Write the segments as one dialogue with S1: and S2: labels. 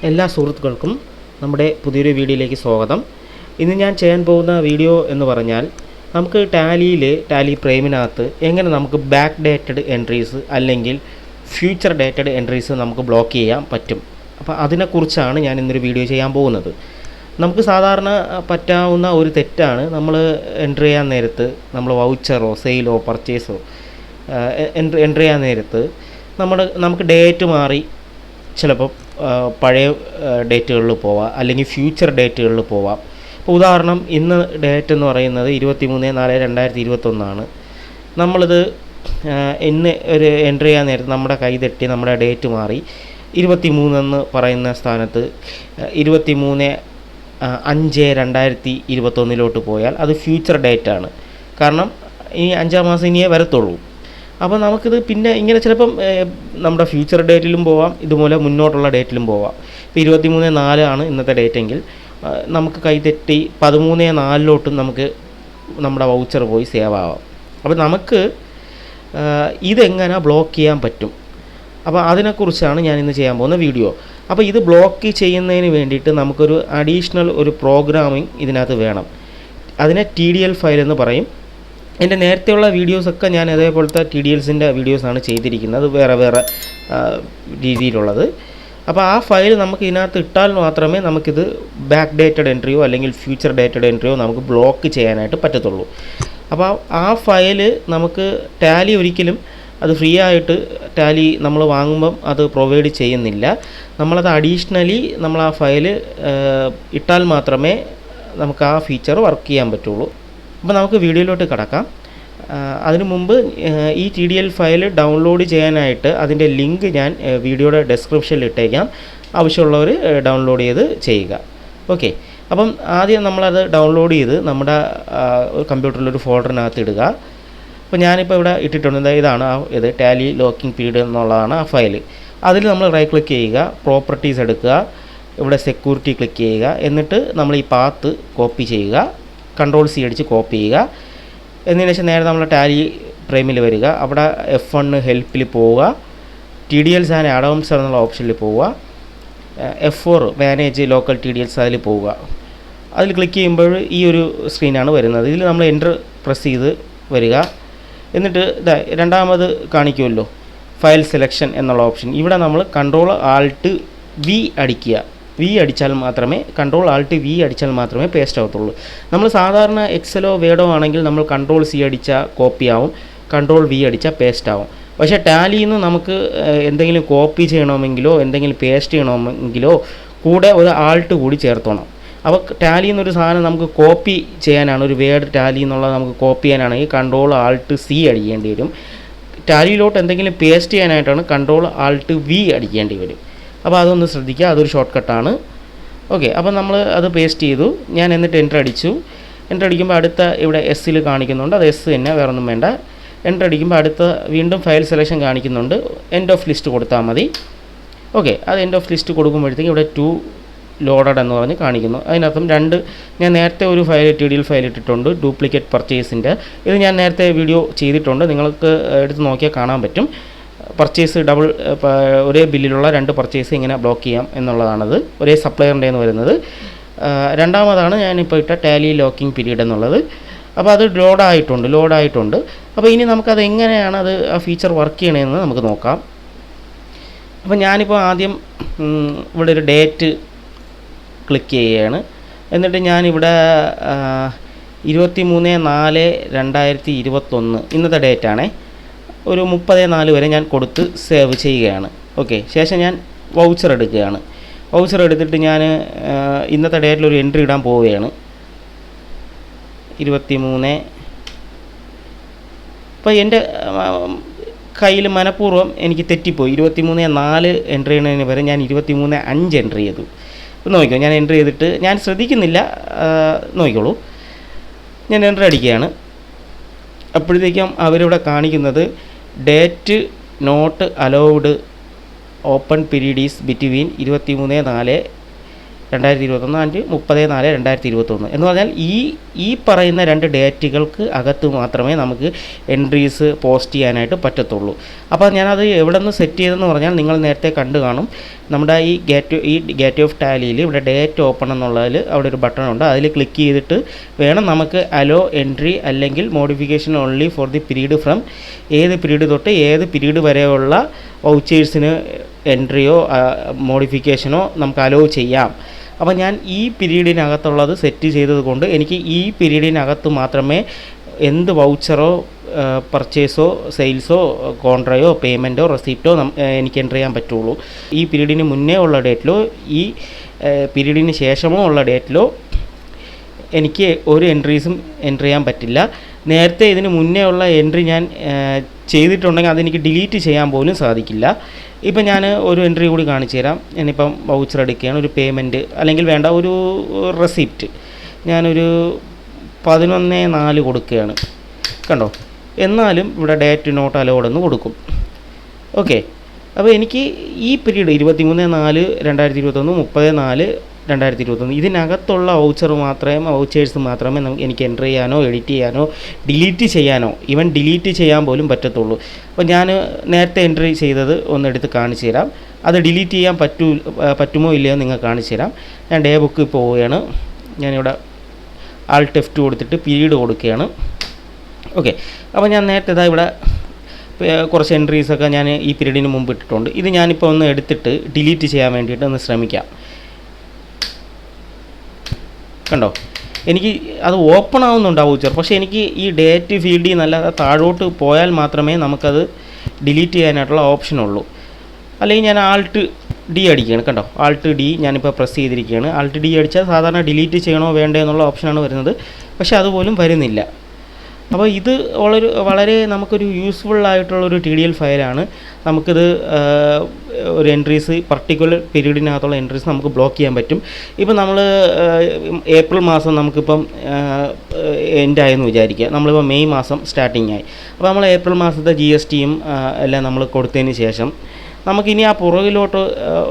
S1: എല്ലാ സുഹൃത്തുക്കൾക്കും നമ്മുടെ പുതിയൊരു വീഡിയോയിലേക്ക് സ്വാഗതം. ഇന്ന് ഞാൻ ചെയ്യാൻ പോകുന്ന വീഡിയോ എന്ന് പറഞ്ഞാൽ നമുക്ക് ടാലി പ്രൈമിനകത്ത് എങ്ങനെ നമുക്ക് ബാക്ക് ഡേറ്റഡ് എൻട്രീസ് അല്ലെങ്കിൽ ഫ്യൂച്ചർ ഡേറ്റഡ് എൻട്രീസ് നമുക്ക് ബ്ലോക്ക് ചെയ്യാൻ പറ്റും. അപ്പോൾ അതിനെക്കുറിച്ചാണ് ഞാൻ ഇന്നൊരു വീഡിയോ ചെയ്യാൻ പോകുന്നത്. നമുക്ക് സാധാരണ പറ്റാവുന്ന ഒരു തെറ്റാണ് നമ്മൾ എൻട്രി ചെയ്യാൻ നേരത്ത് നമ്മൾ വൗച്ചറോ സെയിലോ പർച്ചേസോ എൻട്രി ചെയ്യാൻ നേരത്ത് നമുക്ക് ഡേറ്റ് മാറി ചിലപ്പോൾ പഴയ ഡേറ്റുകളിൽ പോവാം, അല്ലെങ്കിൽ ഫ്യൂച്ചർ ഡേറ്റുകളിൽ പോവാം. ഇപ്പോൾ ഉദാഹരണം, ഇന്ന് ഡേറ്റ് എന്ന് പറയുന്നത് 23/4/2021. നമ്മളിത് ഇന്ന് ഒരു എൻട്രി ചെയ്യാൻ നേരത്ത് നമ്മുടെ കൈ തെറ്റി നമ്മുടെ ഡേറ്റ് മാറി 23 എന്ന് പറയുന്ന സ്ഥാനത്ത് 23/5/2021 പോയാൽ അത് ഫ്യൂച്ചർ ഡേറ്റാണ്. കാരണം ഈ 5-ാം മാസം ഇനിയേ വരത്തുള്ളൂ. അപ്പോൾ നമുക്കിത് പിന്നെ ഇങ്ങനെ ചിലപ്പം നമ്മുടെ ഫ്യൂച്ചർ ഡേറ്റിലും പോവാം, ഇതുപോലെ മുന്നോട്ടുള്ള ഡേറ്റിലും പോവാം. ഇപ്പോൾ 23/4 ഇന്നത്തെ ഡേറ്റെങ്കിൽ നമുക്ക് കൈതെറ്റി 13/4 നമുക്ക് നമ്മുടെ വൗച്ചർ പോയി സേവ് ആവാം. അപ്പോൾ നമുക്ക് ഇതെങ്ങനെ ബ്ലോക്ക് ചെയ്യാൻ പറ്റും, അപ്പോൾ അതിനെക്കുറിച്ചാണ് ഞാൻ ഇന്ന് ചെയ്യാൻ പോകുന്ന വീഡിയോ. അപ്പോൾ ഇത് ബ്ലോക്ക് ചെയ്യുന്നതിന് വേണ്ടിയിട്ട് നമുക്കൊരു അഡീഷണൽ ഒരു പ്രോഗ്രാമിംഗ് ഇതിനകത്ത് വേണം. അതിനെ TDL ഫയൽ എന്ന് പറയും. എൻ്റെ നേരത്തെയുള്ള വീഡിയോസൊക്കെ ഞാൻ അതേപോലത്തെ TDLസിൻ്റെ വീഡിയോസാണ് ചെയ്തിരിക്കുന്നത്, വേറെ രീതിയിലുള്ളത്. അപ്പോൾ ആ ഫയൽ നമുക്ക് ഇതിനകത്ത് ഇട്ടാൽ മാത്രമേ നമുക്കിത് ബാക്ക് ഡേറ്റഡ് എൻട്രിയോ അല്ലെങ്കിൽ ഫ്യൂച്ചർ ഡേറ്റഡ് എൻട്രിയോ നമുക്ക് ബ്ലോക്ക് ചെയ്യാനായിട്ട് പറ്റത്തുള്ളൂ. അപ്പോൾ ആ ഫയൽ നമുക്ക് ടാലി ഒരിക്കലും അത് ഫ്രീ ആയിട്ട് ടാലി നമ്മൾ വാങ്ങുമ്പം അത് പ്രൊവൈഡ് ചെയ്യുന്നില്ല. നമ്മളത് അഡീഷണലി നമ്മൾ ആ ഫയൽ ഇട്ടാൽ മാത്രമേ നമുക്ക് ആ ഫീച്ചർ വർക്ക് ചെയ്യാൻ പറ്റുള്ളൂ. അപ്പോൾ നമുക്ക് വീഡിയോയിലോട്ട് കടക്കാം. അതിനു മുമ്പ് ഈ TDL ഫയൽ ഡൗൺലോഡ് ചെയ്യാനായിട്ട് അതിൻ്റെ ലിങ്ക് ഞാൻ വീഡിയോയുടെ ഡിസ്ക്രിപ്ഷനിൽ ഇട്ടേക്കാം. ആവശ്യമുള്ളവർ ഡൗൺലോഡ് ചെയ്ത് ചെയ്യുക. ഓക്കെ, അപ്പം ആദ്യം നമ്മളത് ഡൗൺലോഡ് ചെയ്ത് നമ്മുടെ കമ്പ്യൂട്ടറിലൊരു ഫോൾഡറിനകത്ത് ഇടുക. അപ്പോൾ ഞാനിപ്പോൾ ഇവിടെ ഇട്ടിട്ടുണ്ട്, ഇതാണ് ഇത് ടാലി ലോക്കിംഗ് പീരീഡ് എന്നുള്ളതാണ് ആ ഫയൽ. അതിൽ നമ്മൾ റൈറ്റ് ക്ലിക്ക് ചെയ്യുക, പ്രോപ്പർട്ടീസ് എടുക്കുക, ഇവിടെ സെക്യൂരിറ്റി ക്ലിക്ക് ചെയ്യുക. എന്നിട്ട് നമ്മൾ ഈ പാത്ത് കോപ്പി ചെയ്യുക, Ctrl+C അടിച്ച് കോപ്പി ചെയ്യുക. എന്നതിന് ശേഷം നേരെ നമ്മൾ ടാലി പ്രൈമിൽ വരിക, അവിടെ F1 ഹെൽപ്പിൽ പോവുക, TDLs ആൻഡ് ആഡോൺസ് എന്നുള്ള ഓപ്ഷനിൽ പോവുക, F4 മാനേജ് ലോക്കൽ TDLs അതിൽ പോവുക. അതിൽ ക്ലിക്ക് ചെയ്യുമ്പോൾ ഈ ഒരു സ്ക്രീനാണ് വരുന്നത്. ഇതിൽ നമ്മൾ എൻ്റർ പ്രസ് ചെയ്ത് വരിക. എന്നിട്ട് രണ്ടാമത് കാണിക്കുമല്ലോ ഫയൽ സെലക്ഷൻ എന്നുള്ള ഓപ്ഷൻ, ഇവിടെ നമ്മൾ Ctrl+Alt+V അടിക്കുക. അടിച്ചാൽ മാത്രമേ Ctrl+Alt+V അടിച്ചാൽ മാത്രമേ പേസ്റ്റ് ആവത്തുള്ളൂ. നമ്മൾ സാധാരണ എക്സലോ വേഡോ ആണെങ്കിൽ നമ്മൾ Ctrl+C അടിച്ചാൽ കോപ്പി ആവും, Ctrl+V അടിച്ചാൽ പേസ്റ്റ് ആവും. പക്ഷേ ടാലിയിൽ നിന്ന് നമുക്ക് എന്തെങ്കിലും കോപ്പി ചെയ്യണമെങ്കിലോ എന്തെങ്കിലും പേസ്റ്റ് ചെയ്യണമെങ്കിലോ കൂടെ ഒരു ആൾട്ട് കൂടി ചേർത്തോണം. അപ്പോൾ ടാലിയിൽ നിന്നൊരു സാധനം നമുക്ക് കോപ്പി ചെയ്യാനാണ്, ഒരു വേഡ് ടാലി എന്നുള്ളത് നമുക്ക് കോപ്പി ചെയ്യാനാണെങ്കിൽ Ctrl+Alt+C അടിക്കേണ്ടി വരും. ടാലിയിലോട്ട് എന്തെങ്കിലും പേസ്റ്റ് ചെയ്യാനായിട്ടാണ് Ctrl+Alt+V അടിക്കേണ്ടി വരും. അപ്പോൾ അതൊന്ന് ശ്രദ്ധിക്കുക, അതൊരു ഷോർട്ട് കട്ടാണ്. ഓക്കെ, അപ്പോൾ നമ്മൾ അത് പേസ്റ്റ് ചെയ്തു. ഞാൻ എന്നിട്ട് എൻ്റർ അടിച്ചു. എൻ്റർ അടിക്കുമ്പോൾ അടുത്ത ഇവിടെ എസ്സിൽ കാണിക്കുന്നുണ്ട്, അത് എസ് തന്നെ, വേറെ ഒന്നും വേണ്ട. എൻ്റർ അടിക്കുമ്പോൾ അടുത്ത വീണ്ടും ഫയൽ സെലക്ഷൻ കാണിക്കുന്നുണ്ട്, എൻഡ് ഓഫ് ലിസ്റ്റ് കൊടുത്താൽ മതി. ഓക്കെ, അത് എൻഡ് ഓഫ് ലിസ്റ്റ് കൊടുക്കുമ്പോഴത്തേക്കും ഇവിടെ 2 ലോഡഡ് എന്ന് പറഞ്ഞ് കാണിക്കുന്നു. അതിനർത്ഥം ഞാൻ നേരത്തെ ഒരു ഫയൽ TDL ഫയൽ ഇട്ടിട്ടുണ്ട്, ഡ്യൂപ്ലിക്കേറ്റ് പർച്ചേസിൻ്റെ. ഇത് ഞാൻ നേരത്തെ വീഡിയോ ചെയ്തിട്ടുണ്ട്, നിങ്ങൾക്ക് എടുത്ത് നോക്കിയാൽ കാണാൻ പറ്റും. പർച്ചേസ് ഒരേ ബില്ലിലുള്ള 2 പർച്ചേസ് ഇങ്ങനെ ബ്ലോക്ക് ചെയ്യാം എന്നുള്ളതാണത്, ഒരേ സപ്ലയറിൻ്റെ എന്ന് വരുന്നത്. രണ്ടാമതാണ് ഞാനിപ്പോൾ ഇട്ട ടാലി ലോക്കിംഗ് പീരീഡ് എന്നുള്ളത്. അപ്പോൾ അത് ലോഡായിട്ടുണ്ട്. അപ്പോൾ ഇനി നമുക്കത് എങ്ങനെയാണ് ആ ഫീച്ചർ വർക്ക് ചെയ്യണമെന്ന് നമുക്ക് നോക്കാം. അപ്പോൾ ഞാനിപ്പോൾ ആദ്യം ഇവിടെ ഒരു ഡേറ്റ് ക്ലിക്ക് ചെയ്യുകയാണ്. എന്നിട്ട് ഞാനിവിടെ 23/4/2021 ഇന്നത്തെ ഡേറ്റാണേ, ഒരു 30/4 വരെ ഞാൻ കൊടുത്ത് സേവ് ചെയ്യുകയാണ്. ഓക്കെ, ശേഷം ഞാൻ വൗച്ചർ എടുക്കുകയാണ്. വൗച്ചർ എടുത്തിട്ട് ഞാൻ ഇന്നത്തെ ഡേറ്റിൽ ഒരു എൻട്രി ഇടാൻ പോവുകയാണ്. 23. അപ്പോൾ എൻ്റെ കയ്യിൽ മനഃപൂർവ്വം എനിക്ക് തെറ്റിപ്പോയി. 23/4 എൻട്രി ചെയ്യുന്നതിന് വരെ ഞാൻ 23/5 എൻട്രി ചെയ്തു. നോക്കിക്കോ, ഞാൻ എൻട്രി ചെയ്തിട്ട് ഞാൻ ശ്രദ്ധിക്കുന്നില്ല, നോക്കിക്കോളൂ. ഞാൻ എൻട്രി അടിക്കുകയാണ്. അപ്പോഴത്തേക്കും അവരിവിടെ കാണിക്കുന്നത് date not allowed open period is between 23/4 2021 and 30/4/2021 എന്ന് പറഞ്ഞാൽ ഈ പറയുന്ന 2 ഡേറ്റുകൾക്ക് അകത്ത് മാത്രമേ നമുക്ക് എൻട്രീസ് പോസ്റ്റ് ചെയ്യാനായിട്ട് പറ്റത്തുള്ളൂ. അപ്പോൾ ഞാനത് എവിടെ നിന്ന് സെറ്റ് ചെയ്തെന്ന് പറഞ്ഞാൽ നിങ്ങൾ നേരത്തെ കണ്ടു കാണും. നമ്മുടെ ഈ ഗേറ്റ് ഓഫ് ടാലിയിൽ ഇവിടെ ഡേറ്റ് ഓപ്പൺ എന്നുള്ളതിൽ അവിടെ ഒരു ബട്ടൺ ഉണ്ട്. അതിൽ ക്ലിക്ക് ചെയ്തിട്ട് വേണം നമുക്ക് അലോ എൻട്രി അല്ലെങ്കിൽ modification only for the period from ഏത് പീരീഡ് തൊട്ട് ഏത് പീരീഡ് വരെയുള്ള വൗച്ചേഴ്സിന് എൻട്രിയോ മോഡിഫിക്കേഷനോ നമുക്ക് അലോ ചെയ്യാം. അപ്പോൾ ഞാൻ ഈ പീരീഡിനകത്തുള്ളത് സെറ്റ് ചെയ്തത് കൊണ്ട് എനിക്ക് ഈ പീരീഡിനകത്ത് മാത്രമേ എന്ത് വൗച്ചറോ പർച്ചേസോ സെയിൽസോ കോൺട്രയോ പേയ്മെൻറ്റോ റെസിപ്റ്റോ എനിക്ക് എൻ്റർ ചെയ്യാൻ പറ്റുള്ളൂ. ഈ പീരീഡിന് മുന്നേ ഉള്ള ഡേറ്റിലോ ഈ പീരീഡിന് ശേഷമോ ഉള്ള ഡേറ്റിലോ എനിക്ക് ഒരു എൻട്രീസും എൻ്റർ ചെയ്യാൻ പറ്റില്ല. നേരത്തെ ഇതിന് മുന്നേ ഉള്ള എൻട്രി ഞാൻ ചെയ്തിട്ടുണ്ടെങ്കിൽ അതെനിക്ക് ഡിലീറ്റ് ചെയ്യാൻ പോലും സാധിക്കില്ല. ഇപ്പം ഞാൻ ഒരു എൻട്രി കൂടി കാണിച്ചു തരാം. ഞാനിപ്പം വൗച്ചർ എടുക്കുകയാണ്, ഒരു പേയ്മെൻറ്റ് അല്ലെങ്കിൽ വേണ്ട ഒരു റെസിപ്റ്റ് ഞാനൊരു 11/4 കൊടുക്കുകയാണ്. കണ്ടോ, എന്നാലും ഇവിടെ ഡേറ്റ് നോട്ട് അലൗഡ് എന്ന് കൊടുക്കും. ഓക്കെ, അപ്പോൾ എനിക്ക് ഈ പീരീഡ് 23/4/2021 30/4/2021 ഇതിനകത്തുള്ള വൗച്ചേഴ്സ് മാത്രമേ എനിക്ക് എൻ്റർ ചെയ്യാനോ എഡിറ്റ് ചെയ്യാനോ ഡിലീറ്റ് ചെയ്യാനോ ഈവൻ ഡിലീറ്റ് ചെയ്യാൻ പോലും പറ്റത്തുള്ളൂ. അപ്പോൾ ഞാൻ നേരത്തെ എൻട്രി ചെയ്തത് ഒന്ന് എടുത്ത് കാണിച്ചു തരാം. അത് ഡിലീറ്റ് ചെയ്യാൻ പറ്റുമോ ഇല്ലയോ നിങ്ങൾ കാണിച്ചു തരാം. ഞാൻ ഡേ ബുക്ക് പോവുകയാണ്. ഞാനിവിടെ Alt F2 കൊടുത്തിട്ട് പീരീഡ് കൊടുക്കുകയാണ്. ഓക്കെ, അപ്പോൾ ഞാൻ നേരത്തെ ഇവിടെ കുറച്ച് എൻട്രീസൊക്കെ ഞാൻ ഈ പീരീഡിന് മുമ്പ് ഇട്ടിട്ടുണ്ട്. ഇത് ഞാനിപ്പോൾ ഒന്ന് എടുത്തിട്ട് ഡിലീറ്റ് ചെയ്യാൻ വേണ്ടിയിട്ട് ഒന്ന് ശ്രമിക്കാം. കണ്ടോ, എനിക്ക് അത് ഓപ്പൺ ആവുന്നുണ്ട് ആ വൗച്ചർ. പക്ഷേ എനിക്ക് ഈ ഡേറ്റ് ഫീൽഡിൽ നിന്നല്ലാതെ താഴോട്ട് പോയാൽ മാത്രമേ നമുക്കത് ഡിലീറ്റ് ചെയ്യാനായിട്ടുള്ള ഓപ്ഷനുള്ളൂ. അല്ലെങ്കിൽ ഞാൻ Alt D അടിക്കുകയാണ്. കണ്ടോ, Alt D ഞാനിപ്പോൾ പ്രസ് ചെയ്തിരിക്കുകയാണ്. Alt D അടിച്ചാൽ സാധാരണ ഡിലീറ്റ് ചെയ്യണോ വേണ്ടേ എന്നുള്ള ഓപ്ഷനാണ് വരുന്നത്. പക്ഷേ അതുപോലും വരുന്നില്ല. അപ്പോൾ ഇത് വളരെ നമുക്കൊരു യൂസ്ഫുള്ളായിട്ടുള്ളൊരു TDL ഫയലാണ്. നമുക്കിത് ഒരു എൻട്രീസ് പർട്ടിക്കുലർ പീരീഡിനകത്തുള്ള എൻട്രീസ് നമുക്ക് ബ്ലോക്ക് ചെയ്യാൻ പറ്റും. ഇപ്പം നമ്മൾ ഏപ്രിൽ മാസം നമുക്കിപ്പം എൻഡായെന്ന് വിചാരിക്കുക. നമ്മളിപ്പോൾ മെയ് മാസം സ്റ്റാർട്ടിങ് ആയി. അപ്പോൾ നമ്മൾ ഏപ്രിൽ മാസത്തെ GSTയും എല്ലാം നമ്മൾ കൊടുത്തതിന് ശേഷം നമുക്കിനി ആ പുറകിലോട്ട്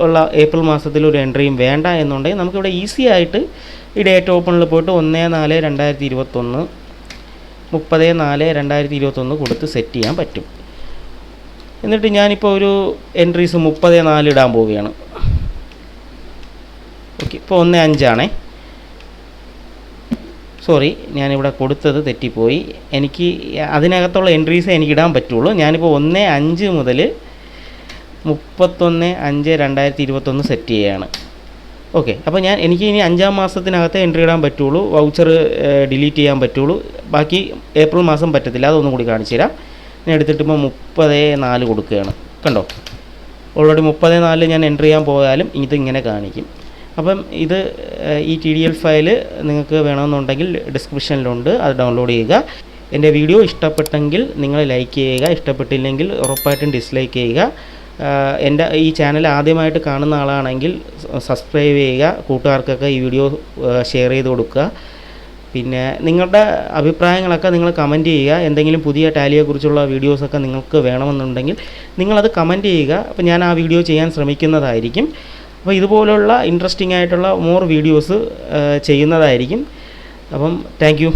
S1: ഉള്ള ഏപ്രിൽ മാസത്തിലൊരു എൻട്രിയും വേണ്ട എന്നുണ്ടെങ്കിൽ നമുക്കിവിടെ ഈസി ആയിട്ട് ഈ ഡേറ്റ് ഓപ്പണിൽ പോയിട്ട് 1/4/2021 30/4/2021 കൊടുത്ത് സെറ്റ് ചെയ്യാൻ പറ്റും. എന്നിട്ട് ഞാനിപ്പോൾ ഒരു എൻട്രീസ് 30/4 ഇടാൻ പോവുകയാണ്. ഓക്കെ, ഇപ്പോൾ 1/5 ആണേ. സോറി, ഞാനിവിടെ കൊടുത്തത് തെറ്റിപ്പോയി. എനിക്ക് അതിനകത്തുള്ള എൻട്രീസേ എനിക്ക് ഇടാൻ പറ്റുള്ളൂ. ഞാനിപ്പോൾ 1/5 മുതൽ 31/5/2021 സെറ്റ് ചെയ്യുകയാണ്. ഓക്കെ, അപ്പോൾ എനിക്ക് ഇനി 5-ാം മാസത്തിനകത്ത് എൻട്രി ഇടാൻ പറ്റുള്ളൂ. വൗച്ചർ ഡിലീറ്റ് ചെയ്യാൻ പറ്റുള്ളൂ. ബാക്കി ഏപ്രിൽ മാസം പറ്റത്തില്ല. അതൊന്നും കൂടി കാണിച്ചു തരാം. ഞാൻ എടുത്തിട്ട് ഇപ്പോൾ 30/4 കൊടുക്കുകയാണ്. കണ്ടോ, ഓൾറെഡി 30/4 ഞാൻ എൻട്രി ചെയ്യാൻ പോയാലും ഇതിങ്ങനെ കാണിക്കും. അപ്പം ഇത് ഈ TDL ഫയൽ നിങ്ങൾക്ക് വേണമെന്നുണ്ടെങ്കിൽ ഡിസ്ക്രിപ്ഷനിലുണ്ട്, അത് ഡൗൺലോഡ് ചെയ്യുക. എൻ്റെ വീഡിയോ ഇഷ്ടപ്പെട്ടെങ്കിൽ നിങ്ങൾ ലൈക്ക് ചെയ്യുക, ഇഷ്ടപ്പെട്ടില്ലെങ്കിൽ ഉറപ്പായിട്ടും ഡിസ്ലൈക്ക് ചെയ്യുക. എൻ്റെ ഈ ചാനൽ ആദ്യമായിട്ട് കാണുന്ന ആളാണെങ്കിൽ സബ്സ്ക്രൈബ് ചെയ്യുക. കൂട്ടുകാർക്കൊക്കെ ഈ വീഡിയോ ഷെയർ ചെയ്ത് കൊടുക്കുക. പിന്നെ നിങ്ങളുടെ അഭിപ്രായങ്ങളൊക്കെ നിങ്ങൾ കമൻറ്റ് ചെയ്യുക. എന്തെങ്കിലും പുതിയ ടാലിയെക്കുറിച്ചുള്ള വീഡിയോസൊക്കെ നിങ്ങൾക്ക് വേണമെന്നുണ്ടെങ്കിൽ നിങ്ങളത് കമൻറ്റ് ചെയ്യുക. അപ്പോൾ ഞാൻ ആ വീഡിയോ ചെയ്യാൻ ശ്രമിക്കുന്നതായിരിക്കും. അപ്പോൾ ഇതുപോലുള്ള ഇൻട്രസ്റ്റിംഗ് ആയിട്ടുള്ള മോർ വീഡിയോസ് ചെയ്യുന്നതായിരിക്കും. അപ്പം താങ്ക് യു.